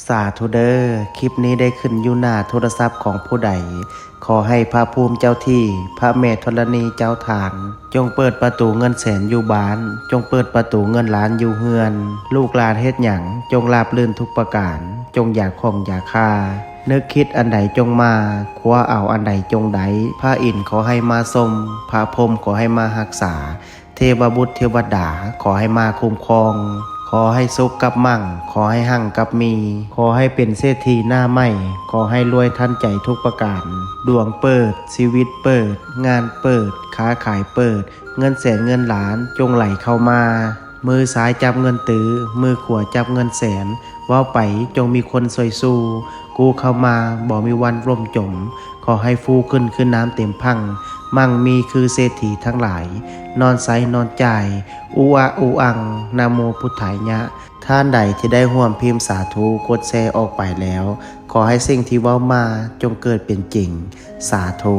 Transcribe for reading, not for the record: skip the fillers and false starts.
สาธุเด้อคลิปนี้ได้ขึ้นอยู่หน้าโทรศัพท์ของผู้ใดขอให้พระภูมิเจ้าที่พระแม่ธรณีเจ้าทางจงเปิดประตูเงินแสนอยู่บ้านจงเปิดประตูเงินล้านอยู่เฮือนลูกหลานเฮ็ดหยังจงราบรื่นทุกประการจงอย่าข่มอย่าฆ่านึกคิดอันใดจงมาคว้าเอาอันใดจงไดพระอินทร์ขอให้มาทรงพระพรหมขอให้มารักษาเทวบุตรเทวดาขอให้มาคุ้มครองขอให้สุขกับมั่งขอให้หั่งกับมีขอให้เป็นเศรษฐีหน้าใหม่ขอให้รวยทันใจทุกประการดวงเปิดชีวิตเปิดงานเปิดค้าขายเปิดเงินแสนเงินล้านจงไหลเข้ามามือซ้ายจับเงินตื้อมือขวาจับเงินแสนว่าไปจงมีคนซอยสู้กูเข้ามาบ่มีวันร่มจมขอให้ฟูขึ้นน้ำเต็มพังมั่งมีคือเศรษฐีทั้งหลายนอนไซนอนใจอูอาอูอังนะโมพุทธายะท่านใดที่ได้ร่วมพิมพ์สาธุกดแชร์ออกไปแล้วขอให้สิ่งที่เว้ามาจงเกิดเป็นจริงสาธุ